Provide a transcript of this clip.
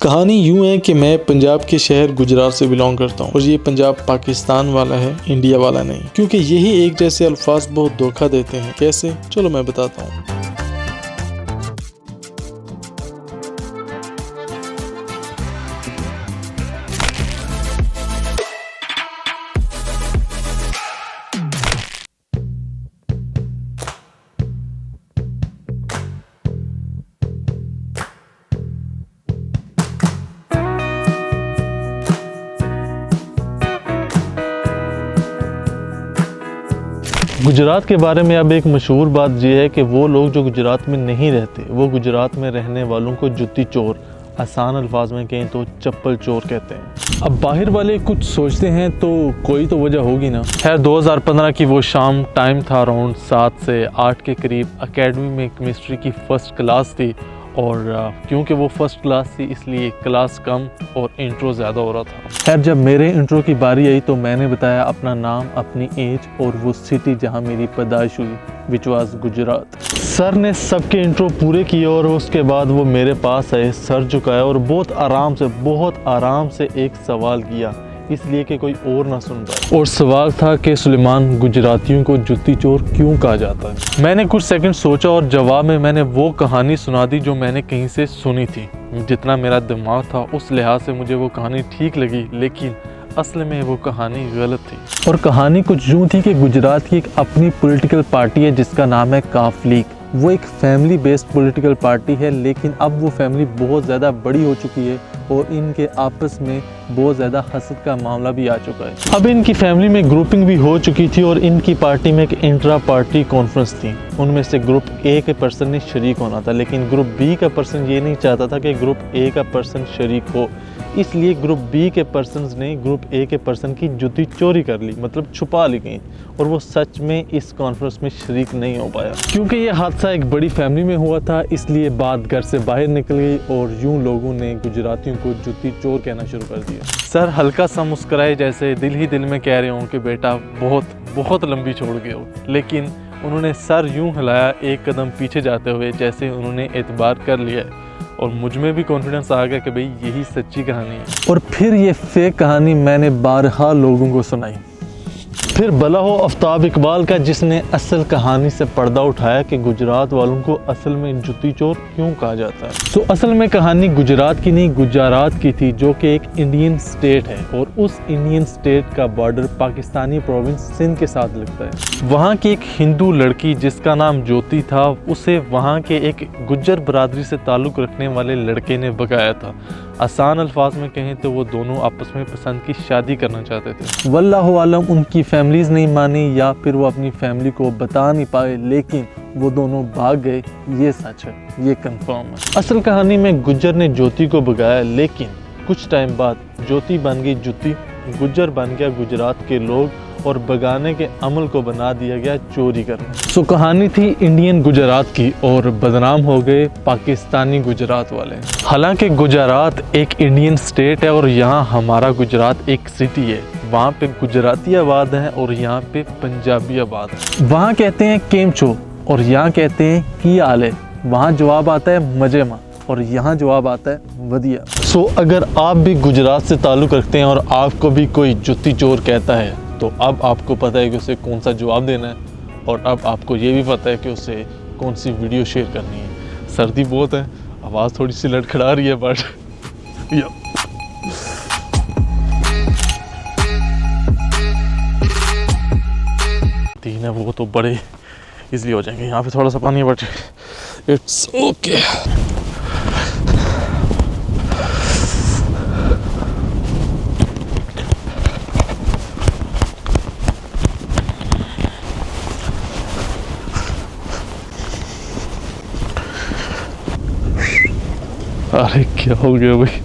कहानी यूं है कि मैं पंजाब के शहर गुजरात से बिलोंग करता हूं और ये पंजाब पाकिस्तान वाला है, इंडिया वाला नहीं। क्योंकि यही एक जैसे अल्फाज बहुत धोखा देते हैं। कैसे? चलो मैं बताता हूँ। गुजरात के बारे में अब एक मशहूर बात यह है कि वो लोग जो गुजरात में नहीं रहते वो गुजरात में रहने वालों को जुत्ती चोर, आसान अल्फाज में कहें तो चप्पल चोर कहते हैं। अब बाहर वाले कुछ सोचते हैं तो कोई तो वजह होगी ना। खैर 2015 की वो शाम, टाइम था अराउंड 7 से 8 के करीब। एकेडमी में केमिस्ट्री की फ़र्स्ट क्लास थी और क्योंकि वो फर्स्ट क्लास थी इसलिए क्लास कम और इंट्रो ज़्यादा हो रहा था। खैर जब मेरे इंट्रो की बारी आई तो मैंने बताया अपना नाम, अपनी एज और वो सिटी जहाँ मेरी पैदाइश हुई, विच वाज गुजरात। सर ने सबके इंट्रो पूरे किए और उसके बाद वो मेरे पास आए, सर झुकाया और बहुत आराम से एक सवाल किया, इसलिए कि कोई और ना सुन पाए। और सवाल था कि सुलेमान, गुजरातियों को जुत्ती चोर क्यों कहा जाता है? मैंने कुछ सेकंड सोचा और जवाब में मैंने वो कहानी सुना दी जो मैंने कहीं से सुनी थी। जितना मेरा दिमाग था उस लिहाज से मुझे वो कहानी ठीक लगी, लेकिन असल में वो कहानी गलत थी। और कहानी कुछ यूँ थी कि गुजरात की एक अपनी पॉलिटिकल पार्टी है जिसका नाम है काफ लीग। वो एक फैमिली बेस्ड पॉलिटिकल पार्टी है, लेकिन अब वो फैमिली बहुत ज़्यादा बड़ी हो चुकी है और इनके आपस में बहुत ज़्यादा हसद का मामला भी आ चुका है। अब इनकी फैमिली में ग्रुपिंग भी हो चुकी थी और इनकी पार्टी में एक इंट्रा पार्टी कॉन्फ्रेंस थी। उनमें से ग्रुप ए के पर्सन ने शरीक होना था, लेकिन ग्रुप बी का पर्सन ये नहीं चाहता था कि ग्रुप ए का पर्सन शरीक हो, इसलिए ग्रुप बी के पर्सन ने ग्रुप ए के पर्सन की जुत्ती चोरी कर ली, मतलब छुपा ली गई, और वो सच में इस कॉन्फ्रेंस में शरीक नहीं हो पाया। क्योंकि ये हादसा एक बड़ी फैमिली में हुआ था, इसलिए बात घर से बाहर निकल गई और यूं लोगों ने गुजरातियों को जुत्ती चोर कहना शुरू कर दिया। सर हल्का सा मुस्कुराए, जैसे दिल ही दिल में कह रहे हों कि बेटा बहुत लंबी छोड़ गए हो, लेकिन उन्होंने सर यूं हिलाया एक कदम पीछे जाते हुए, जैसे उन्होंने एतबार कर लिया है। और मुझ में भी कॉन्फिडेंस आ गया कि भाई यही सच्ची कहानी है। और फिर ये फेक कहानी मैंने बारहा लोगों को सुनाई। फिर भला हो आफ्ताब इकबाल का, जिसने असल कहानी से पर्दा उठाया कि गुजरात वालों को असल में जुत्ती चोर क्यों कहा जाता है। तो असल में कहानी गुजरात की नहीं, गुजरात की थी, जो कि एक इंडियन स्टेट है और उस इंडियन स्टेट का बॉर्डर पाकिस्तानी प्रोविंस सिंध के साथ लगता है। वहाँ की एक हिंदू लड़की जिसका नाम ज्योति था, उसे वहाँ के एक गुज्जर बरादरी से ताल्लुक़ रखने वाले लड़के ने भगाया था। आसान अल्फाज में कहें तो वो दोनों आपस में पसंद की शादी करना चाहते थे। वल्लाहु आलम उनकी फैमिलीज़ नहीं मानी या फिर वो अपनी फैमिली को बता नहीं पाए, लेकिन वो दोनों भाग गए, ये सच है, ये कंफर्म है। असल कहानी में गुज्जर ने ज्योति को भगाया, लेकिन कुछ टाइम बाद ज्योति बन गई जुत्ती, गुज्जर बन गया गुजरात के लोग और भगाने के अमल को बना दिया गया चोरी करना। सो कहानी थी इंडियन गुजरात की और बदनाम हो गए पाकिस्तानी गुजरात वाले। हालांकि गुजरात एक इंडियन स्टेट है और यहाँ हमारा गुजरात एक सिटी है। वहाँ पे गुजराती आबाद है और यहाँ पे पंजाबी आबाद है। वहाँ कहते हैं केम छो और यहाँ कहते हैं की हाल है। वहाँ जवाब आता है मजे मा और यहाँ जवाब आता है वधिया। सो अगर आप भी गुजरात से ताल्लुक़ रखते हैं और आपको भी कोई जुत्ती चोर कहता है तो अब आपको पता है कि उसे कौन सा जवाब देना है, और अब आपको ये भी पता है कि उसे कौन सी वीडियो शेयर करनी है। सर्दी बहुत है, आवाज़ थोड़ी सी लड़खड़ा रही है, बट तीन है वो तो बड़े इजली हो जाएंगे। यहाँ पे थोड़ा सा पानी है बट इट्स ओके। अरे क्या हो गया भाई?